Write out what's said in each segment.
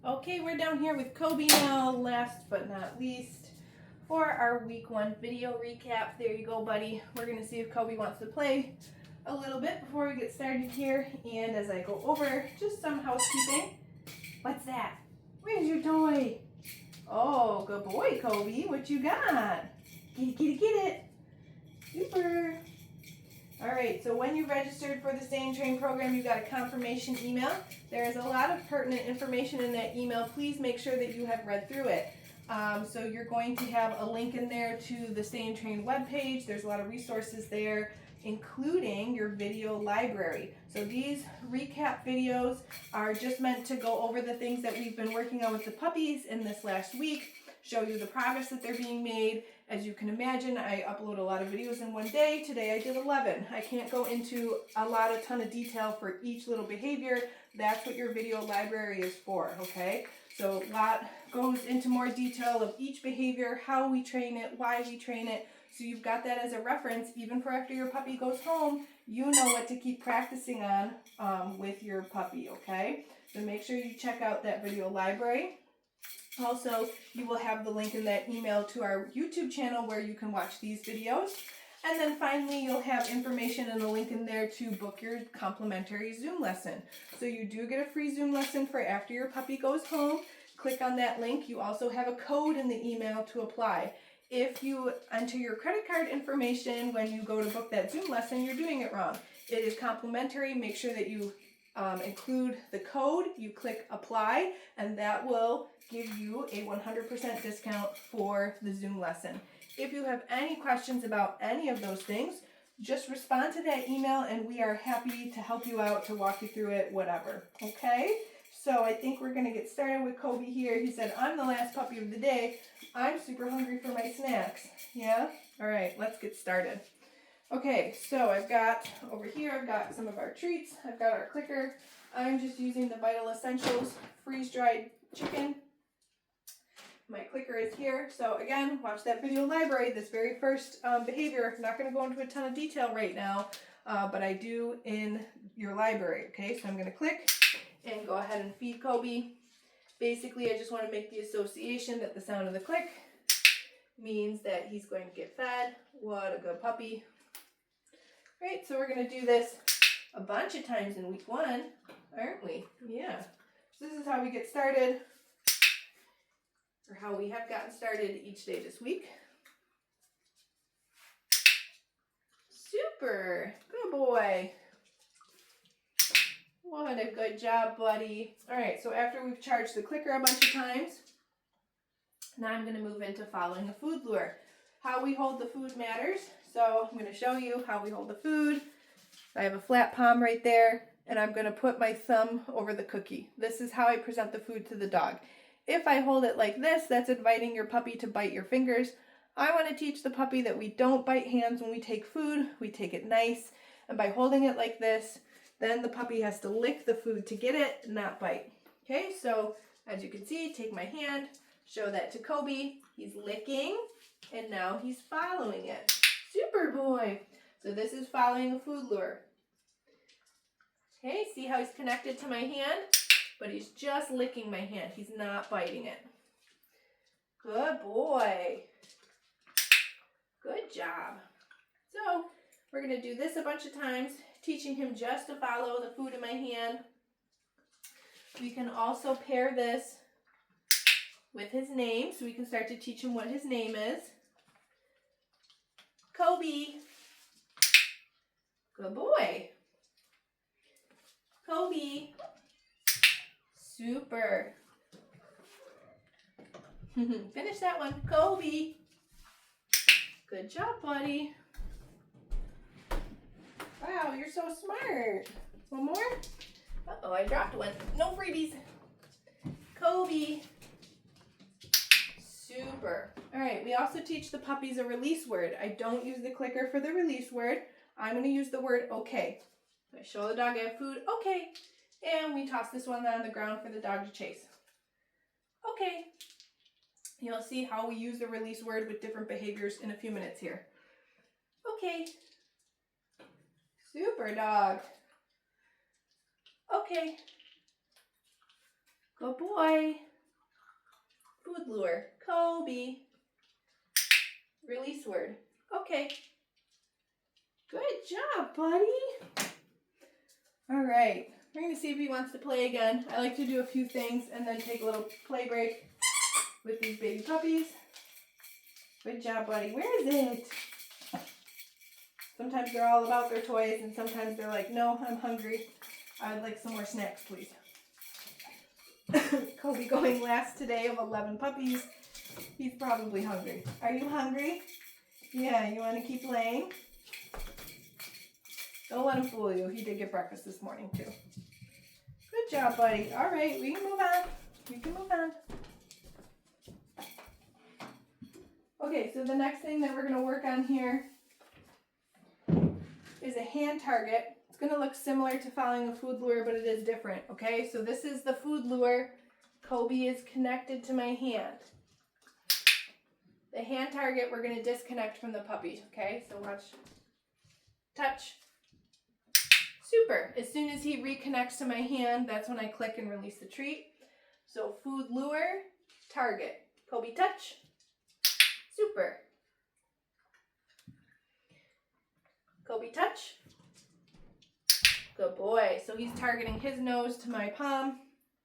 Okay, we're down here with Kobe now, last but not least, for our week 1 video recap. There you go, buddy. We're going to see if Kobe wants to play a little bit before we get started here. And as I go over, just some housekeeping. What's that? Where's your toy? Oh, good boy, Kobe. What you got? Get it, get it, get it. Super. All right, so when you registered for the Stay and Train program, you got a confirmation email. There is a lot of pertinent information in that email. Please make sure that you have read through it. So you're going to have a link in there to the Stay and Train webpage. There's a lot of resources there, including your video library. So these recap videos are just meant to go over the things that we've been working on with the puppies in this last week, show you the progress that they're being made. As you can imagine, I upload a lot of videos in one day. Today I did 11. I can't go into a ton of detail for each little behavior. That's what your video library is for, okay? So a lot goes into more detail of each behavior, how we train it, why we train it. So you've got that as a reference. Even for after your puppy goes home, you know what to keep practicing on with your puppy, okay? So make sure you check out that video library. Also, you will have the link in that email to our YouTube channel where you can watch these videos. And then finally, you'll have information and a link in there to book your complimentary Zoom lesson. So you do get a free Zoom lesson for after your puppy goes home. Click on that link. You also have a code in the email to apply. If you enter your credit card information when you go to book that Zoom lesson, you're doing it wrong. It is complimentary. Make sure that you include the code, you click apply, and that will give you a 100% discount for the Zoom lesson. If you have any questions about any of those things, just respond to that email and we are happy to help you out, to walk you through it, whatever. Okay? So I think we're going to get started with Kobe here. He said, I'm the last puppy of the day. I'm super hungry for my snacks. Yeah? All right, let's get started. Okay, so I've got over here, I've got some of our treats. I've got our clicker. I'm just using the Vital Essentials freeze-dried chicken. My clicker is here. So again, watch that video library. This very first behavior, I'm not going to go into a ton of detail right now, but I do in your library. Okay, so I'm going to click and go ahead and feed Kobe. Basically, I just want to make the association that the sound of the click means that he's going to get fed. What a good puppy. Right, so we're going to do this a bunch of times in week 1, aren't we? Yeah. So this is how we get started, or how we have gotten started each day this week. Super. Good boy. What a good job, buddy. All right, so after we've charged the clicker a bunch of times, now I'm going to move into following the food lure. How we hold the food matters. So I'm going to show you how we hold the food. I have a flat palm right there, and I'm going to put my thumb over the cookie. This is how I present the food to the dog. If I hold it like this, that's inviting your puppy to bite your fingers. I want to teach the puppy that we don't bite hands when we take food. We take it nice. And by holding it like this, then the puppy has to lick the food to get it, not bite. Okay, so as you can see, take my hand, show that to Kobe. He's licking, and now he's following it. Super boy. So this is following a food lure. Okay, see how he's connected to my hand? But he's just licking my hand. He's not biting it. Good boy. Good job. So we're going to do this a bunch of times, teaching him just to follow the food in my hand. We can also pair this with his name, so we can start to teach him what his name is. Kobe. Good boy. Kobe. Super. Finish that one. Kobe. Good job, buddy. Wow, you're so smart. One more? Uh-oh, I dropped one. No freebies. Kobe. Super. All right, we also teach the puppies a release word. I don't use the clicker for the release word. I'm going to use the word okay. I show the dog I have food, okay. And we toss this one on the ground for the dog to chase. Okay. You'll see how we use the release word with different behaviors in a few minutes here. Okay. Super dog. Okay. Good boy. Food lure. Kobe. Release word. Okay. Good job, buddy. All right. We're going to see if he wants to play again. I like to do a few things and then take a little play break with these baby puppies. Good job, buddy. Where is it? Sometimes they're all about their toys and sometimes they're like, no, I'm hungry. I'd like some more snacks, please. Kobe going last today of 11 puppies. He's probably hungry. Are you hungry? Yeah, you want to keep playing? Don't let him fool you. He did get breakfast this morning too. Good job, buddy. All right, we can move on. We can move on. Okay, so the next thing that we're going to work on here is a hand target. It's going to look similar to following a food lure, but it is different, okay? So this is the food lure. Kobe is connected to my hand. The hand target, we're going to disconnect from the puppy, okay? So watch. Touch. Super. As soon as he reconnects to my hand, that's when I click and release the treat. So food lure, target. Kobe, touch. Super. Kobe, touch. Good boy. So he's targeting his nose to my palm,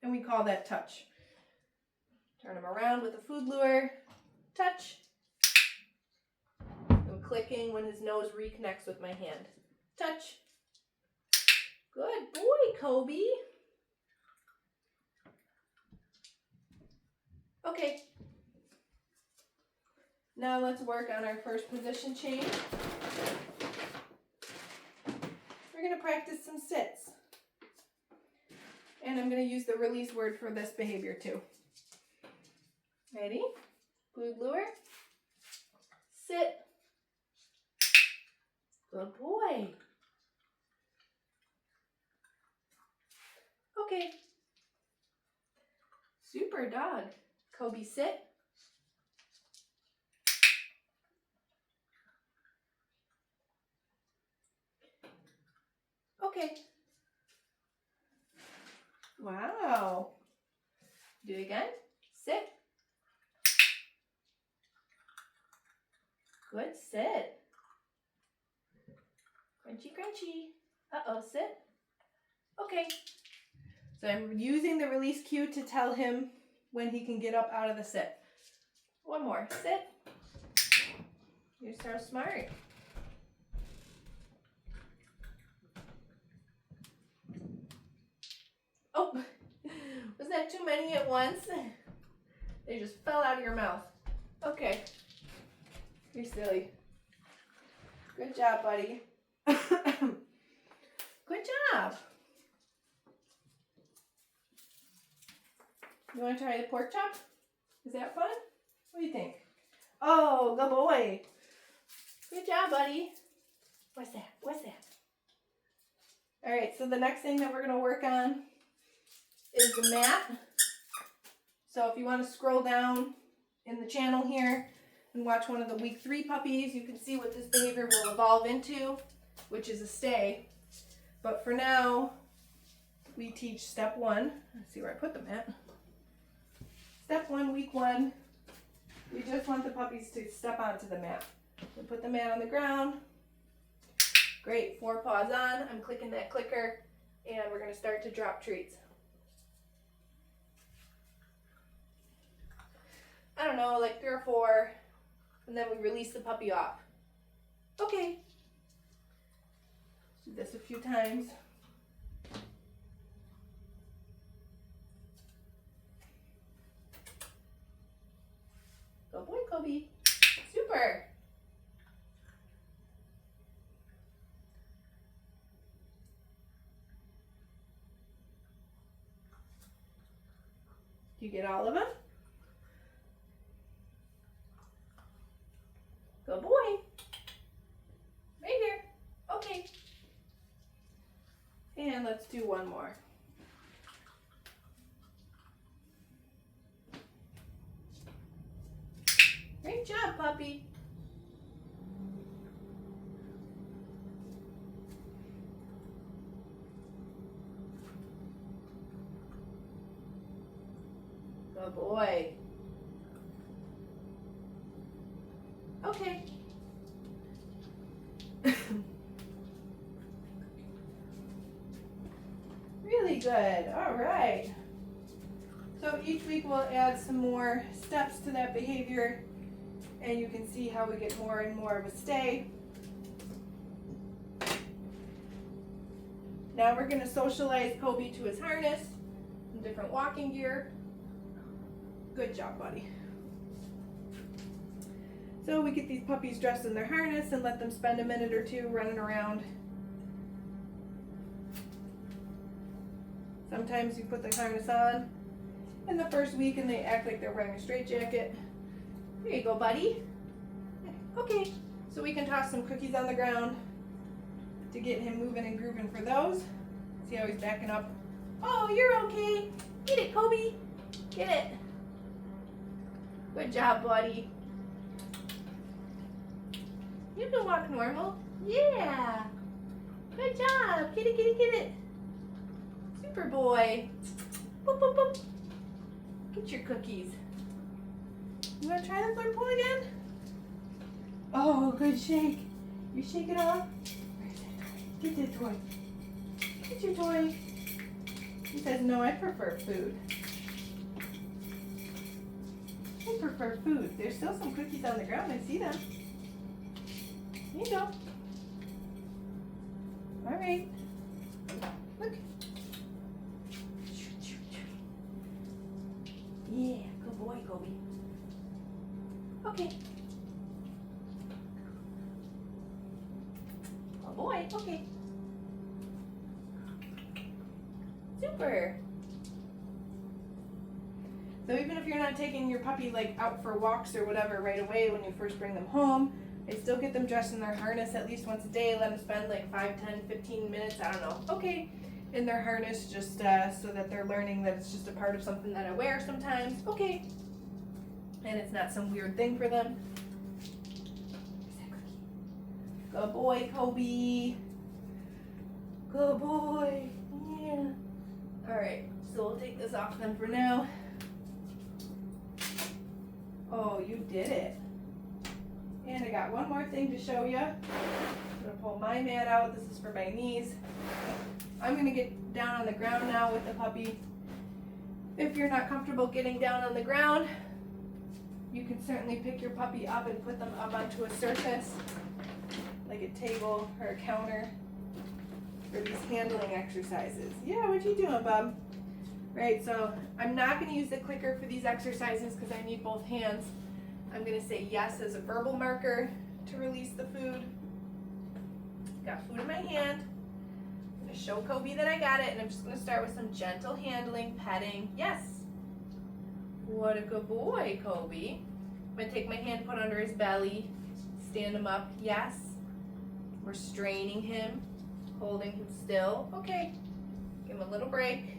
and we call that touch. Turn him around with the food lure. Touch. I'm clicking when his nose reconnects with my hand. Touch. Good boy, Kobe. Okay. Now let's work on our first position change. We're going to practice some sits. And I'm going to use the release word for this behavior too. Ready? Food lure. Sit. Good boy. Okay. Super dog. Kobe, sit. Okay. Wow. Do it again. Sit. Good sit. Crunchy, crunchy. Uh-oh, sit. Okay. So I'm using the release cue to tell him when he can get up out of the sit. One more. Sit. You're so smart. Oh, was that too many at once? They just fell out of your mouth. Okay. You're silly. Good job, buddy. Good job. You want to try the pork chop? Is that fun? What do you think? Oh, good boy. Good job, buddy. What's that? What's that? All right, so the next thing that we're going to work on is the mat. So if you want to scroll down in the channel here and watch one of the week 3 puppies, you can see what this behavior will evolve into, which is a stay. But for now, we teach step 1. Let's see where I put the mat. Step 1, week 1, we just want the puppies to step onto the mat. We put the mat on the ground. Great, 4 paws on. I'm clicking that clicker, and we're going to start to drop treats. I don't know, like 3 or 4, and then we release the puppy off. Okay. Do this a few times. Good boy, Kobe. Super. Do you get all of them? Good boy. Right here. Okay. And let's do one more. Great job, puppy. Good boy. Okay. Really good. All right. So each week we'll add some more steps to that behavior, and you can see how we get more and more of a stay. Now we're going to socialize Kobe to his harness and different walking gear. Good job, buddy. So we get these puppies dressed in their harness and let them spend a minute or two running around. Sometimes you put the harness on in the first week and they act like they're wearing a straitjacket. There you go, buddy. Okay, so we can toss some cookies on the ground to get him moving and grooving for those. See how he's backing up. Oh, you're okay. Get it, Kobe. Get it. Good job, buddy. You can walk normal. Yeah. Good job. Get it, get it, get it. Super boy. Boop, boop, boop. Get your cookies. You want to try the third pull again? Oh, good shake. You shake it off. Get that toy. Get your toy. He says, no, I prefer food. I prefer food. There's still some cookies on the ground. I see them. Here you go. All right. Look. Yeah, good boy, Kobe. Okay. Oh boy, okay. Super. So even if you're not taking your puppy like out for walks or whatever right away when you first bring them home, I still get them dressed in their harness at least once a day. Let them spend like 5, 10, 15 minutes, I don't know. Okay. In their harness just so that they're learning that it's just a part of something that I wear sometimes. Okay. And it's not some weird thing for them. Good boy, Kobe. Good boy. Yeah. Alright, so we'll take this off them for now. Oh, you did it. And I got one more thing to show you. I'm going to pull my mat out. This is for my knees. I'm going to get down on the ground now with the puppy. If you're not comfortable getting down on the ground, you can certainly pick your puppy up and put them up onto a surface, like a table or a counter, for these handling exercises. Yeah, what you doing, bub? Right, so I'm not going to use the clicker for these exercises because I need both hands. I'm going to say yes as a verbal marker to release the food. Got food in my hand. I'm going to show Kobe that I got it, and I'm just going to start with some gentle handling, petting. Yes. What a good boy, Kobe. I'm going to take my hand, put under his belly, stand him up. Yes. We're straining him, holding him still. Okay. Give him a little break.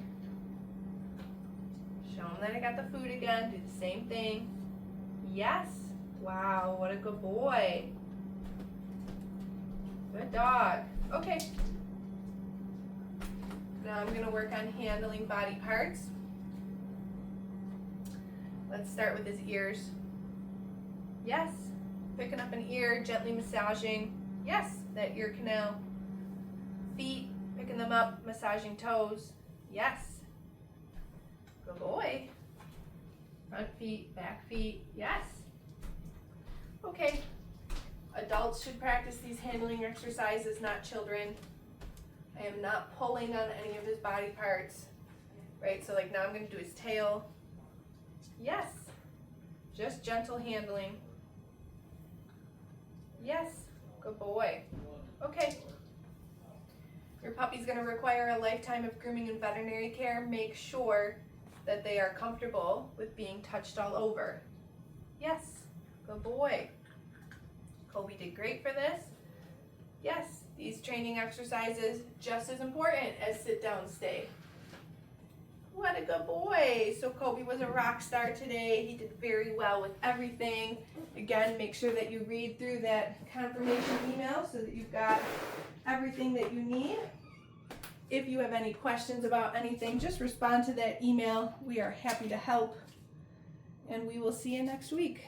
Show him that I got the food again. Do the same thing. Yes. Wow, what a good boy. Good dog. Okay. Now I'm going to work on handling body parts. Let's start with his ears. Yes. Picking up an ear, gently massaging. Yes, that ear canal. Feet, picking them up, massaging toes. Yes. Good boy. Front feet, back feet. Yes. Okay. Adults should practice these handling exercises, not children. I am not pulling on any of his body parts. Right, so like now I'm going to do his tail. Yes. Just gentle handling. Yes. Good boy. Okay. Your puppy's going to require a lifetime of grooming and veterinary care. Make sure that they are comfortable with being touched all over. Yes. Good boy. Kobe did great for this. Yes. These training exercises just as important as sit down stay. What a good boy. So Kobe was a rock star today. He did very well with everything. Again, make sure that you read through that confirmation email so that you've got everything that you need. If you have any questions about anything, just respond to that email. We are happy to help. and we will see you next week.